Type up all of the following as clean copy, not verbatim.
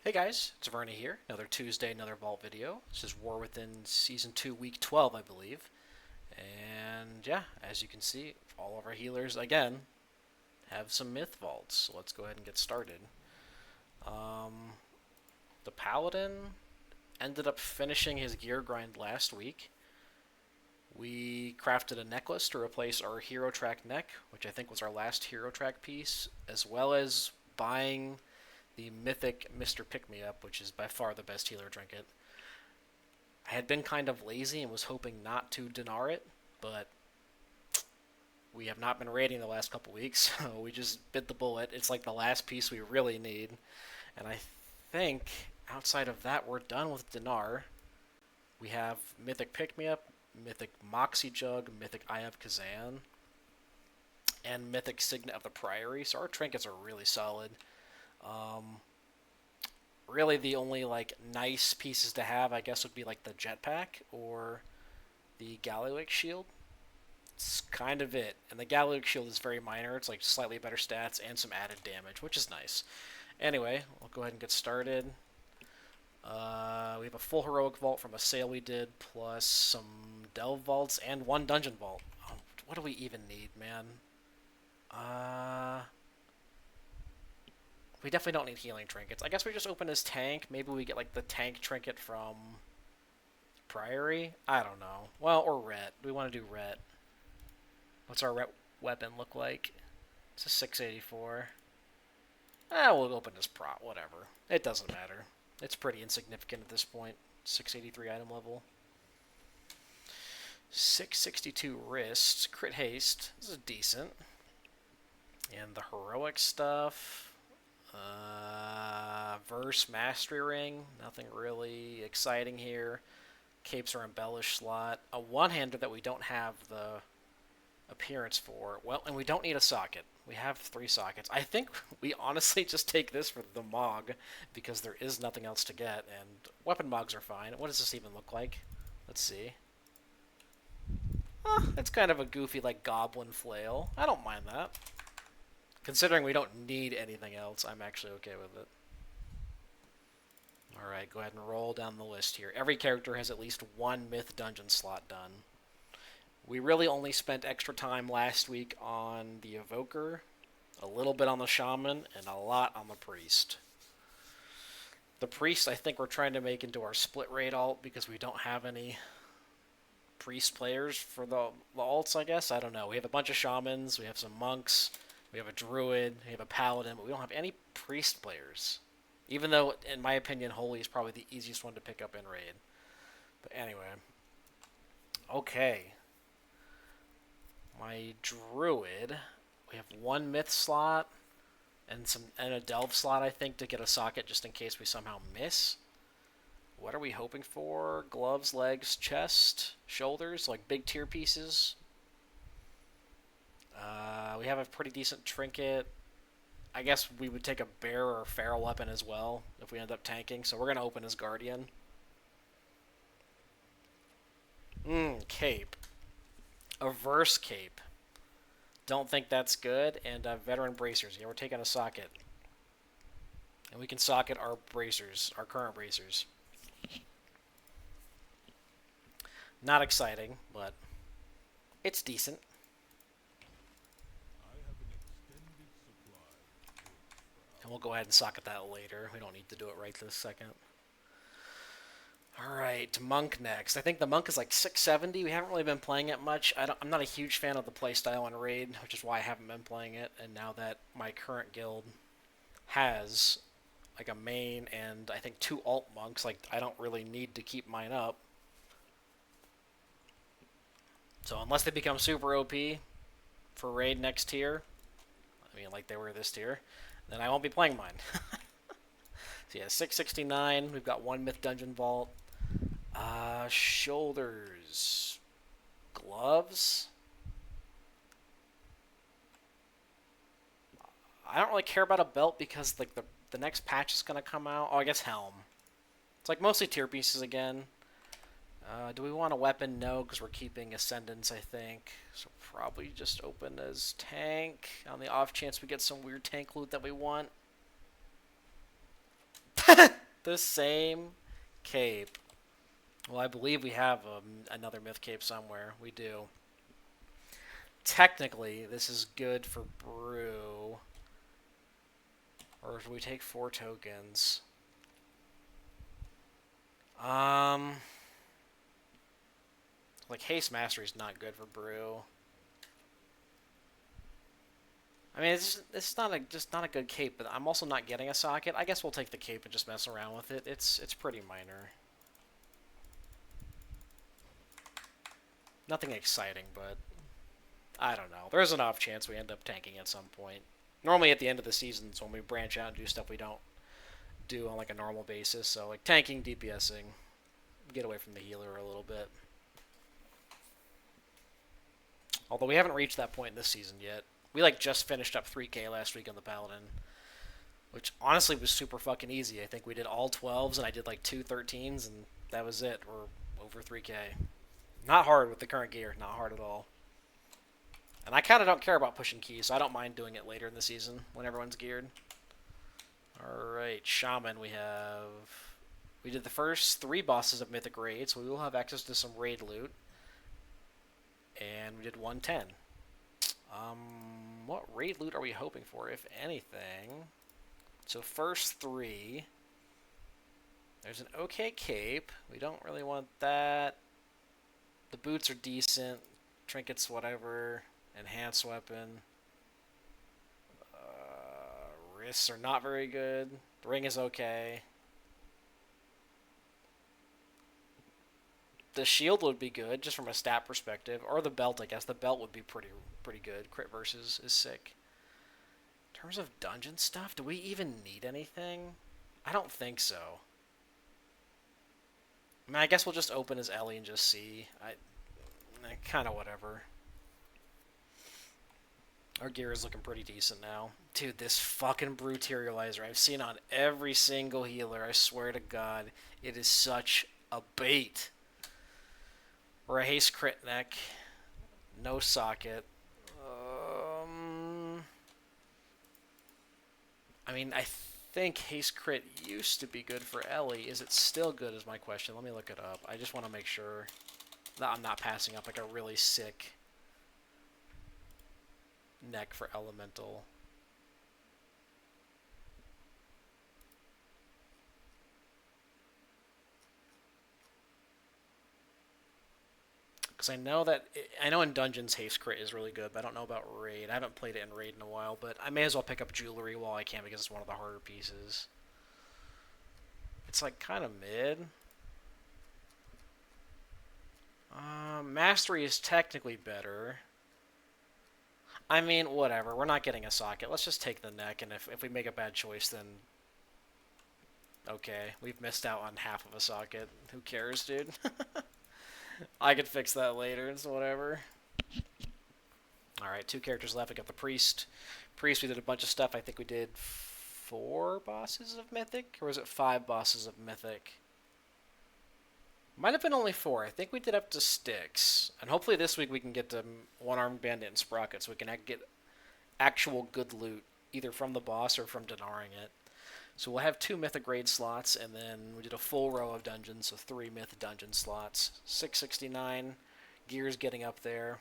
Hey guys, it's Verna here. Another Tuesday, another Vault video. This is War Within Season 2, Week 12, I believe. And yeah, as you can see, all of our healers, again, have some Myth Vaults. So let's go ahead and get started. The Paladin ended up finishing his gear grind last week. We crafted a necklace to replace our Hero Track neck, which I think was our last Hero Track piece, as well as buying the mythic Mr. Pick-Me-Up, which is by far the best healer trinket. I had been kind of lazy and was hoping not to dinar it, but we have not been raiding the last couple weeks, so we just bit the bullet. It's like the last piece we really need, and I think outside of that we're done with dinar. We have mythic Pick-Me-Up, mythic Moxie Jug, mythic Eye of Kazan, and mythic Signet of the Priory, so our trinkets are really solid. Really the only like nice pieces to have, I guess, would be like the jetpack or the Gallywix shield. It's kind of it. And the Gallywix shield is very minor. It's like slightly better stats and some added damage, which is nice. Anyway, we'll go ahead and get started. We have a full heroic vault from a sale we did, plus some delve vaults and one dungeon vault. Oh, what do we even need, man? We definitely don't need healing trinkets. I guess we just open his tank. Maybe we get like the tank trinket from Priory? I don't know. Well, or Ret. We want to do Ret. What's our Ret weapon look like? It's a 684. We'll open his prop. Whatever. It doesn't matter. It's pretty insignificant at this point. 683 item level. 662 wrists. Crit haste. This is decent. And the heroic stuff. Verse Mastery Ring, nothing really exciting here. Capes are embellished slot. A one-hander that we don't have the appearance for. Well, and we don't need a socket. We have 3 sockets. I think we honestly just take this for the Mog, because there is nothing else to get, and weapon Mogs are fine. What does this even look like? Let's see. It's kind of a goofy, like, goblin flail. I don't mind that. Considering we don't need anything else, I'm actually okay with it. Alright, go ahead and roll down the list here. Every character has at least 1 myth dungeon slot done. We really only spent extra time last week on the Evoker, a little bit on the Shaman, and a lot on the Priest. The Priest, I think we're trying to make into our split raid alt because we don't have any Priest players for the alts, I guess. I don't know. We have a bunch of Shamans, we have some Monks, we have a Druid, we have a Paladin, but we don't have any Priest players. Even though, in my opinion, Holy is probably the easiest one to pick up in raid. But anyway. Okay. My Druid, we have 1 myth slot and a delve slot, I think, to get a socket just in case we somehow miss. What are we hoping for? Gloves, legs, chest, shoulders, like big tier pieces. We have a pretty decent trinket. I guess we would take a bear or feral weapon as well if we end up tanking, so we're going to open his Guardian. Cape. A verse cape. Don't think that's good. And veteran bracers. Yeah, we're taking a socket. And we can socket our bracers, our current bracers. Not exciting, but it's decent. And we'll go ahead and socket that later. We don't need to do it right this second. Alright, Monk next. I think the Monk is like 670. We haven't really been playing it much. I'm not a huge fan of the playstyle on Raid, which is why I haven't been playing it. And now that my current guild has like a main and I think 2 alt Monks, like I don't really need to keep mine up. So unless they become super OP for Raid next tier, I mean like they were this tier, then I won't be playing mine. So yeah, 669. We've got 1 myth dungeon vault. Shoulders. Gloves. I don't really care about a belt because like the next patch is gonna come out. Oh, I guess helm. It's like mostly tier pieces again. Do we want a weapon? No, because we're keeping Ascendance, I think. So probably just open as tank on the off chance we get some weird tank loot that we want. the same cape. Well, I believe we have another myth cape somewhere. We do. Technically, this is good for brew. Or if we take 4 tokens. Like Haste Mastery is not good for brew. I mean, it's not just not a good cape, but I'm also not getting a socket. I guess we'll take the cape and just mess around with it. It's pretty minor. Nothing exciting, but I don't know. There's an off chance we end up tanking at some point. Normally at the end of the season is when we branch out and do stuff we don't do on like a normal basis. So like tanking, DPSing, get away from the healer a little bit. Although we haven't reached that point in this season yet. We like just finished up 3K last week on the paladin, which honestly was super fucking easy. I think we did all 12s and I did like 2 13s and that was it. We're over 3K. Not hard with the current gear, not hard at all. And I kind of don't care about pushing keys, so I don't mind doing it later in the season when everyone's geared. Alright, Shaman we did the first 3 bosses of Mythic Raid, so we will have access to some raid loot. And we did 110. What raid loot are we hoping for, if anything? So first 3. There's an okay cape. We don't really want that. The boots are decent. Trinkets, whatever. Enhanced weapon. Wrists are not very good. The ring is okay. The shield would be good, just from a stat perspective. Or the belt, I guess. The belt would be pretty good. Crit versus is sick. In terms of dungeon stuff, do we even need anything? I don't think so. I mean, I guess we'll just open as Ellie and just see. Kind of whatever. Our gear is looking pretty decent now. Dude, this fucking Brutarializer I've seen on every single healer, I swear to God, it is such a bait. Or a haste crit neck. No socket. I mean, I think haste crit used to be good for Ellie. Is it still good is my question. Let me look it up. I just want to make sure that I'm not passing up like a really sick neck for elemental. Because I know in dungeons haste crit is really good, but I don't know about raid. I haven't played it in raid in a while, but I may as well pick up jewelry while I can because it's one of the harder pieces. It's like kind of mid. Mastery is technically better. I mean, whatever. We're not getting a socket. Let's just take the neck, and if we make a bad choice, then okay. We've missed out on half of a socket. Who cares, dude? I could fix that later, so whatever. Alright, 2 characters left. We got the Priest. Priest, we did a bunch of stuff. I think we did 4 bosses of Mythic? Or was it 5 bosses of Mythic? Might have been only 4. I think we did up to Styx. And hopefully this week we can get to One-Armed Bandit and Sprocket so we can get actual good loot, either from the boss or from denaring it. So we'll have 2 Mythic Raid slots, and then we did a full row of dungeons, so 3 Myth dungeon slots. 669. Gear's getting up there.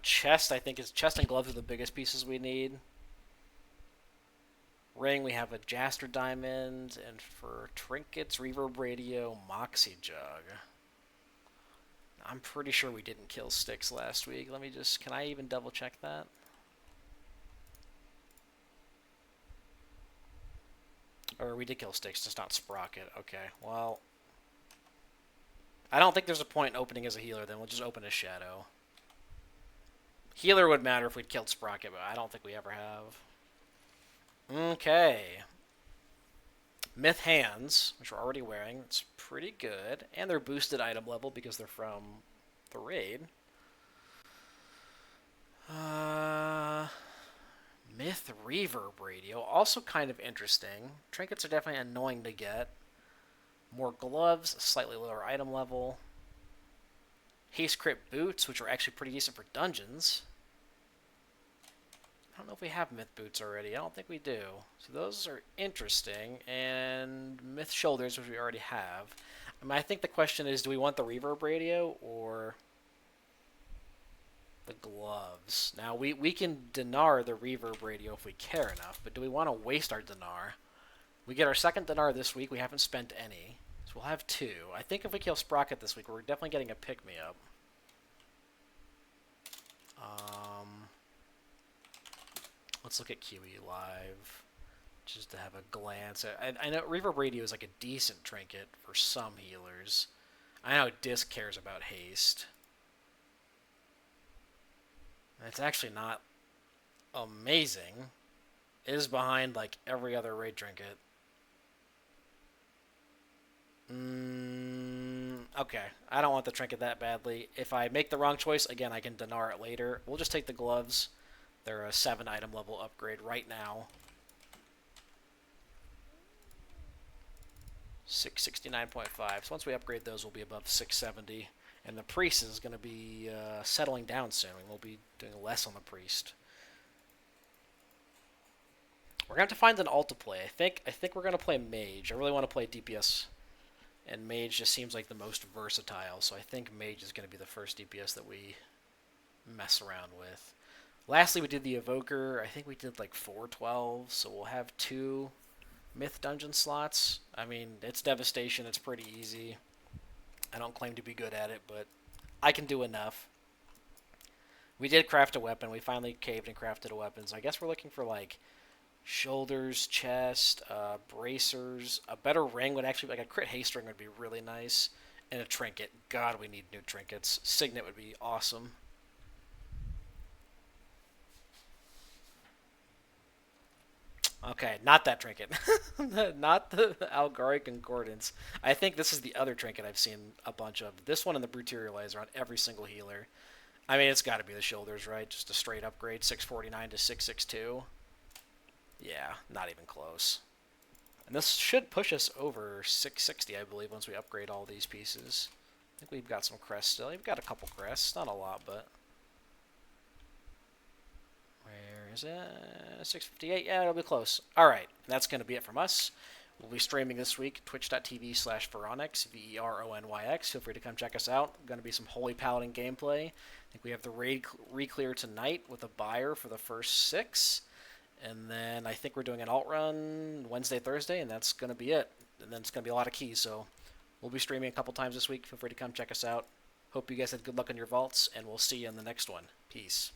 Chest, I think, chest and gloves are the biggest pieces we need. Ring, we have a Jaster Diamond, and for trinkets, Reverb Radio, Moxie Jug. I'm pretty sure we didn't kill Styx last week. Let me just... Can I even double check that? Or we did kill Styx, just not Sprocket. Okay, well... I don't think there's a point in opening as a healer, then we'll just open as Shadow. Healer would matter if we'd killed Sprocket, but I don't think we ever have. Okay. Myth Hands, which we're already wearing. It's pretty good. And they're boosted item level because they're from the raid. Myth Reverb Radio, also kind of interesting. Trinkets are definitely annoying to get. More gloves, slightly lower item level. Haste Crit Boots, which are actually pretty decent for dungeons. I don't know if we have myth boots already. I don't think we do. So those are interesting. And myth shoulders, which we already have. I mean, I think the question is, do we want the reverb radio or the gloves? Now, we can dinar the reverb radio if we care enough, but do we want to waste our dinar? We get our second dinar this week. We haven't spent any. So we'll have two. I think if we kill Sprocket this week, we're definitely getting a pick-me-up. Let's look at QE Live, just to have a glance. I know Reverb Radio is like a decent trinket for some healers. I know Disc cares about haste. It's actually not amazing. It is behind like every other raid trinket. Okay, I don't want the trinket that badly. If I make the wrong choice, again, I can dinar it later. We'll just take the gloves. They're a 7 item level upgrade right now. 669.5. So once we upgrade those, we'll be above 670. And the priest is going to be settling down soon. We'll be doing less on the priest. We're going to have to find an alt to play. I think we're going to play mage. I really want to play DPS. And mage just seems like the most versatile. So I think mage is going to be the first DPS that we mess around with. Lastly, we did the Evoker. I think we did like 412, so we'll have 2 Myth Dungeon slots. I mean, it's Devastation. It's pretty easy. I don't claim to be good at it, but I can do enough. We did craft a weapon. We finally caved and crafted a weapon. So I guess we're looking for like shoulders, chest, bracers. A better ring would actually, like a crit haste ring would be really nice. And a trinket. God, we need new trinkets. Signet would be awesome. Okay, not that trinket. Not the Algari Concordance. I think this is the other trinket I've seen a bunch of. This one and the Bruturializer on every single healer. I mean, it's got to be the shoulders, right? Just a straight upgrade, 649 to 662. Yeah, not even close. And this should push us over 660, I believe, once we upgrade all these pieces. I think we've got some crests still. We've got a couple crests. Not a lot, but... Where is it? 658. Yeah, it'll be close. All right, that's going to be it from us. We'll be streaming this week, twitch.tv/Veronyx, Veronyx. Feel free to come check us out. Going to be some Holy Paladin gameplay. I think we have the raid re-clear tonight with a buyer for the first 6. And then I think we're doing an alt run Wednesday, Thursday, and that's going to be it. And then it's going to be a lot of keys, so we'll be streaming a couple times this week. Feel free to come check us out. Hope you guys had good luck on your vaults, and we'll see you in the next one. Peace.